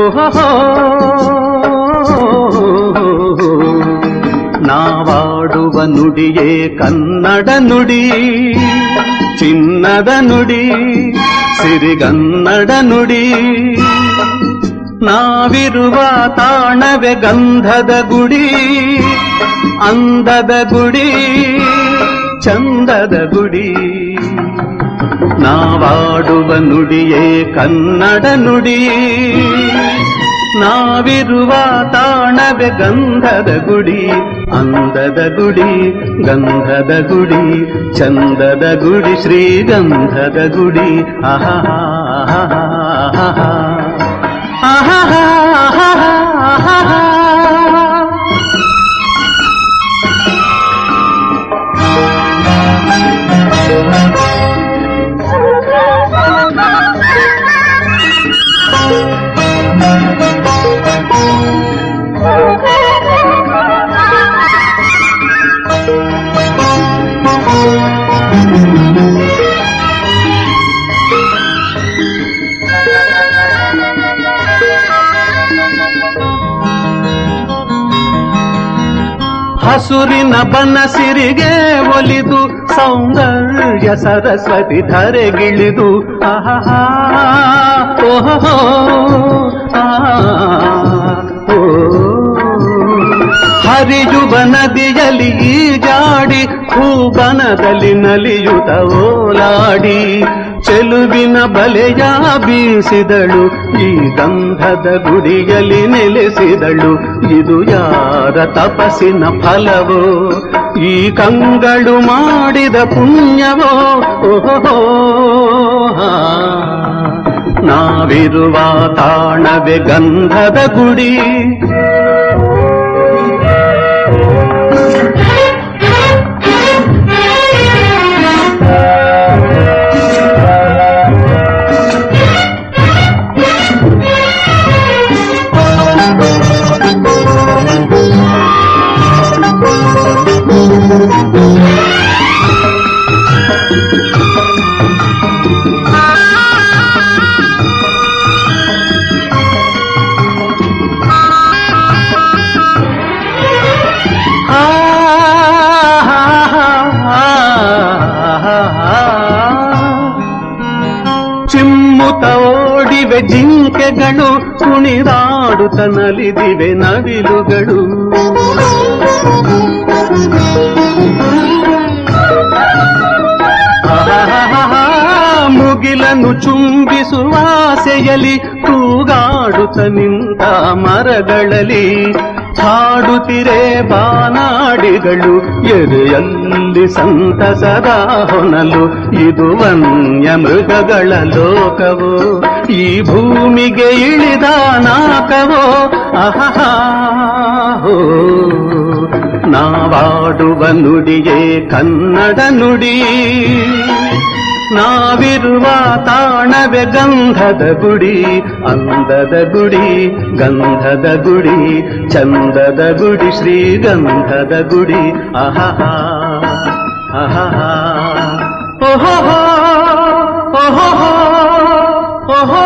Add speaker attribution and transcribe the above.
Speaker 1: ಓಹೋ ನಾವಾಡುವ ನುಡಿಯೇ ಕನ್ನಡ ನುಡಿ, ಚಿನ್ನದ ನುಡಿ, ಸಿರಿಗನ್ನಡ ನುಡಿ. ನಾವಿರುವ ತಾಣವೇ ಗಂಧದ ಗುಡಿ, ಅಂದದ ಗುಡಿ, ಚಂದದ ಗುಡಿ. ನಾವಾಡುವ ನುಡಿಯೇ ಕನ್ನಡ ನುಡಿ, ನಾವಿರುವ ತಾಣವೇ ಗಂಧದ ಗುಡಿ, ಅಂದದ ಗುಡಿ, ಗಂಧದ ಗುಡಿ, ಚಂದದ ಗುಡಿ, ಶ್ರೀಗಂಧದ ಗುಡಿ. ಆಹಾ ಆಹಾ ಆಹಾ ಆಹಾ. ಹಸುರಿನ ಬನಸಿರಿಗೆ ಒಲಿದು ಸೌಂದರ್ಯ ಸರಸ್ವತಿ ಧರೆಗಿಳಿದು ಆಹಾ ಓಹೋ ಹರಿಯುವ ನದಿಯಲ್ಲಿ ಈಜಾಡಿ ಭೂಬನದಲ್ಲಿ ನಲಿಯುತ್ತ ಓಲಾಡಿ ಚೆಲುವಿನ ಬಲೆಯ ಬೀಸಿದಳು, ಈ ಗಂಧದ ಗುಡಿಯಲ್ಲಿ ನೆಲೆಸಿದಳು. ಇದು ಯಾರ ತಪಸ್ಸಿನ ಫಲವೋ, ಈ ಕಂಗಳು ಮಾಡಿದ ಪುಣ್ಯವೋ. ಓಹೋ ನಾವಿರುವ ತಾಣವೇ ಗಂಧದ ಗುಡಿ, ಚಿಮ್ಮುತ್ತ ಓಡಿವೆ ಜಿಂಕೆಗಳು, ಕುಣಿದಾಡುತ್ತ ನಲಿದಿವೆ ನವಿಲುಗಳು. ಮುಗಿಲನ್ನು ಚುಂಬಿಸುವ ಆಸೆಯಲ್ಲಿ ತೂಗಾಡುತ್ತ ನಿಂತ ಮರಗಳಲ್ಲಿ ಹಾಡುತ್ತಿರೆ ಬಾನಾಡಿಗಳು, ಎದೆಯಲ್ಲಿ ಸಂತಸದ ಹೊನಲು. ಇದು ವನ್ಯ ಮೃಗಗಳ ಲೋಕವೋ, ಈ ಭೂಮಿಗೆ ಇಳಿದ ನಾಕವೋ. ಆಹಾ ನಾವಾಡುವ ನುಡಿಯೇ ಕನ್ನಡ ನುಡಿ, ನಾವಿರುವ ತಾಣವೇ ಗಂಧದ ಗುಡಿ, ಅಂದದ ಗುಡಿ, ಗಂಧದ ಗುಡಿ, ಚಂದದ ಗುಡಿ, ಶ್ರೀಗಂಧದ ಗುಡಿ. ಆಹಾ ಆಹಾ ಓಹೋ ಓಹೋ ಓಹೋ.